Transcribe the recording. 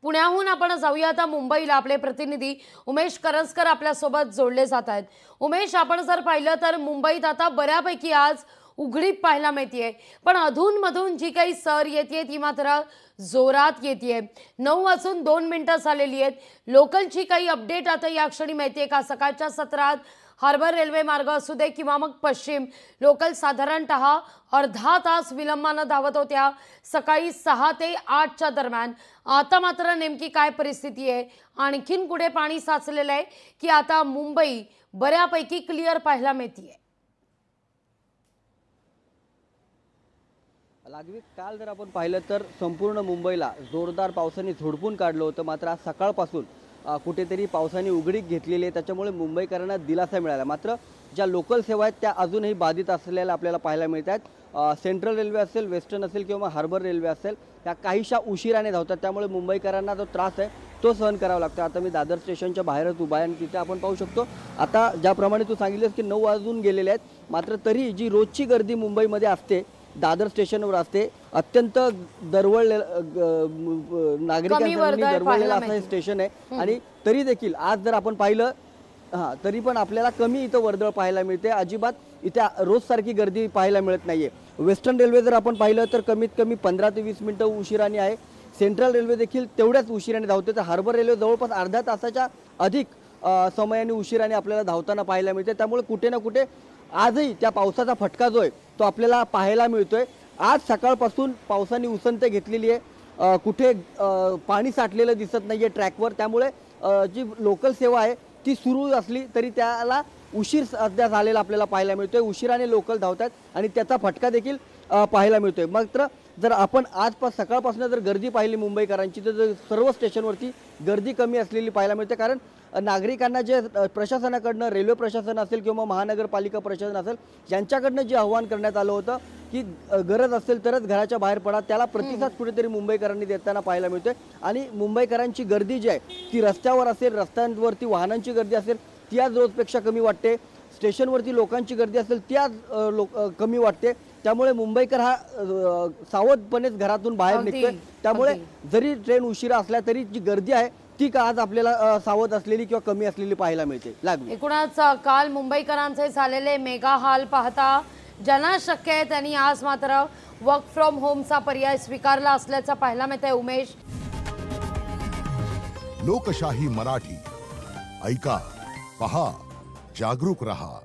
पुण्याहून आपण जाऊया आता मुंबईला। आपले प्रतिनिधी उमेश करंजकर आपल्या सोबत जोडले जात आहेत। उमेश, आपण जर पाहिलं तर मुंबईत आता बऱ्यापैकी आज उघडीप पाहायला मिळते, पण अधूनमधून जी काही सर येते ती मात्र जोरात येते। 9:02 झालेली आहेत। लोकलची काही अपडेट आता या क्षणी मिळते का? सकाळच्या सत्रात हार्बर रेल्वे मार्ग असू दे किंवा मग पश्चिम लोकल साधारणतः अर्धा तास विलंबाने धावत होत्या सकाळी 6 ते 8च्या दरम्यान। आता मात्र नेमकी काय परिस्थिती आहे? आणखीन पुढे पाणी साचलेलं आहे की आता मुंबई बऱ्यापैकी क्लिअर पाहायला मिळते? लागवी काल जर आपण पाहिलं तर संपूर्ण मुंबईला जोरदार पावसाने झोडपून काढलं होतं, मात्र आज सकाळपासून कुठेतरी पावसाने उघडीक घेतलेली आहे, त्याच्यामुळे मुंबईकरांना दिलासा मिळाला। मात्र ज्या लोकल सेवा आहेत त्या अजूनही बाधित असलेल्या आपल्याला पाहायला मिळत आहेत। सेंट्रल रेल्वे असेल, वेस्टर्न असेल किंवा हार्बर रेल्वे असेल, त्या काहीशा उशिराने धावतात, त्यामुळे मुंबईकरांना जो त्रास आहे तो सहन करावा लागतो। आता मी दादर स्टेशनच्या बाहेरच उभा आहे आणि तिथे आपण पाहू शकतो आता ज्याप्रमाणे तू सांगितलेस की 9 वाजून गेलेले आहेत, मात्र तरी जी रोजची गर्दी मुंबईमध्ये असते दादर स्टेशनवर असते, अत्यंत नागरिकांनी दरवळलेलं असं हे स्टेशन आहे। आणि तरी देखील आज जर आपण पाहिलं तरी पण आपल्याला कमी इथं वर्दळ पाहायला मिळते। अजिबात इथे रोज सारखी गर्दी पाहायला मिळत नाहीये। वेस्टर्न रेल्वे जर आपण पाहिलं तर कमीत कमी 15 ते 20 मिनिटं उशिराने आहे। सेंट्रल रेल्वे देखील तेवढ्याच उशिराने धावते, तर हार्बर रेल्वे जवळपास अर्ध्या तासाच्या अधिक समयाने उशिराने आपल्याला धावताना पाहायला मिळते। त्यामुळे कुठे ना कुठे आजही त्या पावसाचा फटका जो आहे तो आपल्याला पाहायला मिळतोय। आज सकाळपासून पावसाने उसंत घेतलेली आहे, कुठे पाणी साठलेलं दिसत नाहीये ट्रॅकवर, त्यामुळे जी लोकल सेवा आहे ती सुरू असली तरी त्याला उशीर सध्या झालेला आपल्याला पाहायला मिळतोय। उशिराने लोकल धावतात आणि त्याचा फटका देखील पाहायला मिळतोय। मात्र जर आपण सकाळपासून जर गर्दी पाहिली मुंबईकरांची तर सर्व स्टेशनवरती गर्दी कमी असलेली पाहायला मिळते, कारण नागरिकांना जे प्रशासनाकडनं रेल्वे प्रशासन असेल किंवा महानगरपालिका प्रशासन असेल यांच्याकडनं जे आव्हान करण्यात आलं होतं की गरज असेल तरच घराच्या बाहेर पडा, त्याला प्रतिसाद कुठेतरी मुंबईकरांनी देताना पाहायला मिळतोय। आणि मुंबईकरांची गर्दी जी आहे ती रस्त्यावर असेल, रस्त्यांवरती वाहनांची गर्दी असेल ती आज रोजपेक्षा कमी वाटते, स्टेशनवरती लोकांची गर्दी असेल ती आज कमी वाटते। त्यामुळे मुंबईकर हा सावधपणेच घरातून बाहेर निघतोय। त्यामुळे जरी ट्रेन उशिरा असल्या तरी जी गर्दी आहे ती का आज आपल्याला सावध असलेली किंवा कमी असलेली पाहायला मिळते। लागली एकूणच काल मुंबईकरांचे झालेले मेगा हाल पाहता ज्यांना शक्य आहे त्यांनी आज मात्र वर्क फ्रॉम होमचा पर्याय स्वीकारला असल्याचं पाहायला मिळतंय। उमेश, लोकशाही मराठी ऐका, पहा, जागरूक रहा।